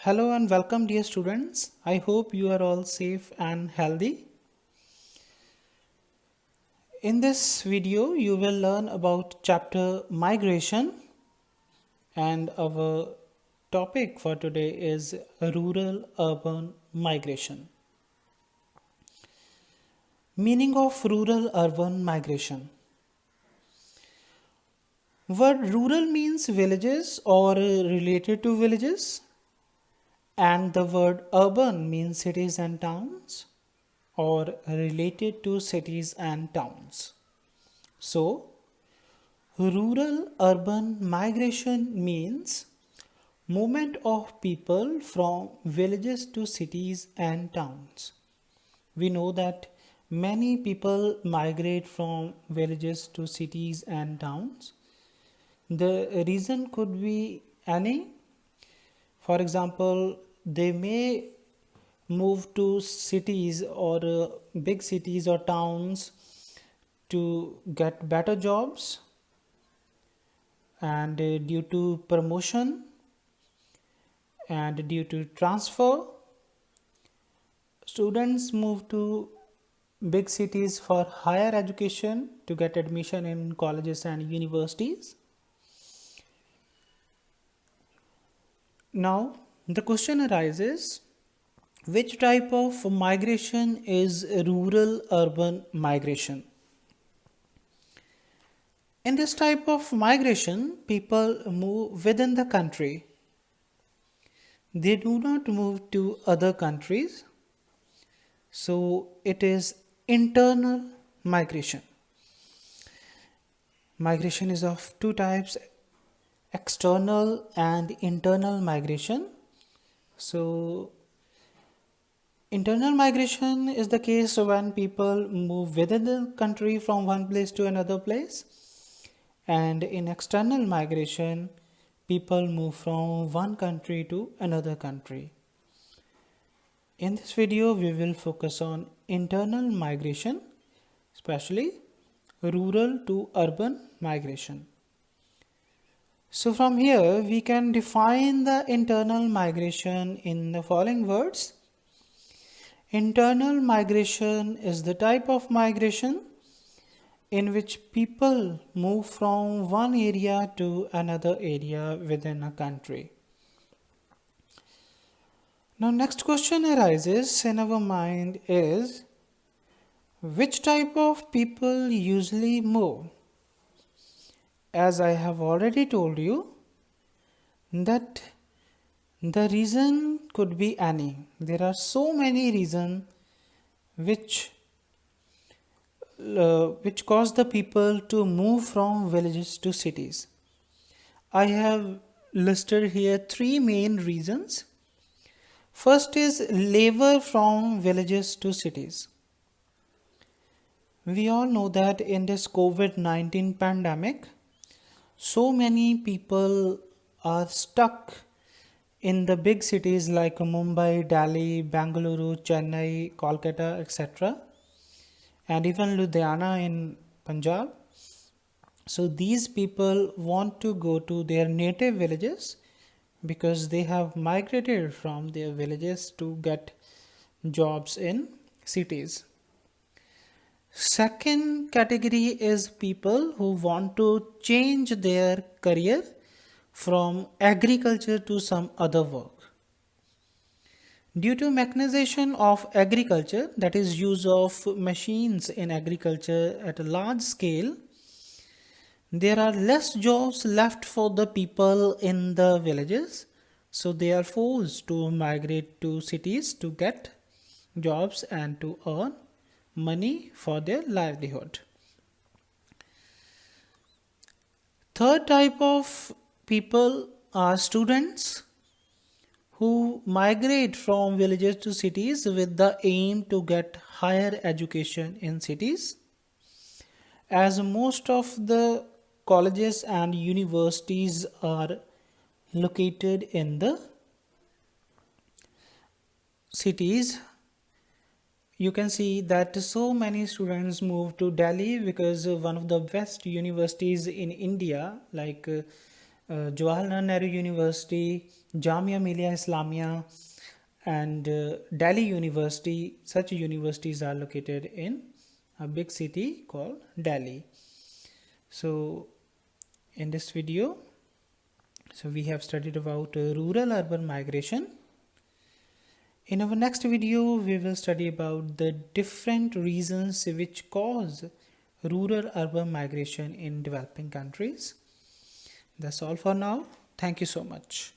Hello and welcome, dear students. I hope you are all safe and healthy. In this video, you will learn about chapter migration, and our topic for today is rural urban migration. Meaning of rural urban migration. Word rural means villages or related to villages, and the word urban means cities and towns or related to cities and towns. So, rural urban migration means movement of people from villages to cities and towns. We know that many people migrate from villages to cities and towns. The reason could be any. For example, they may move to cities or big cities or towns to get better jobs, and due to promotion and due to transfer, students move to big cities for higher education to get admission in colleges and universities. Now the question arises, which type of migration is rural urban migration? In this type of migration, people move within the country. They do not move to other countries. So it is internal migration. Migration is of two types, external and internal migration. So internal migration is the case when people move within the country from one place to another place. And in external migration, people move from one country to another country. In this video, we will focus on internal migration, especially rural to urban migration. So from here, we can define the internal migration in the following words. Internal migration is the type of migration in which people move from one area to another area within a country. Now next question arises in our mind is, which type of people usually move? As I have already told you that the reason could be any. There are so many reasons which cause the people to move from villages to cities. I have listed here three main reasons. First is labor from villages to cities. We all know that in this COVID-19 pandemic, so many people are stuck in the big cities like Mumbai, Delhi, Bangalore, Chennai, Kolkata, etc., and even Ludhiana in Punjab. So these people want to go to their native villages because they have migrated from their villages to get jobs in cities. Second category is people who want to change their career from agriculture to some other work. Due to mechanization of agriculture, that is use of machines in agriculture at a large scale, there are less jobs left for the people in the villages, so they are forced to migrate to cities to get jobs and to earn money for their livelihood. Third type of people are students who migrate from villages to cities with the aim to get higher education in cities. As most of the colleges and universities are located in the cities, you can see that so many students move to Delhi because one of the best universities in India, like Jawaharlal Nehru University, Jamia Millia Islamia, and Delhi University. Such universities are located in a big city called Delhi. So in this video, we have studied about rural urban migration. In our next video, we will study about the different reasons which cause rural urban migration in developing countries. That's all for now. Thank you so much.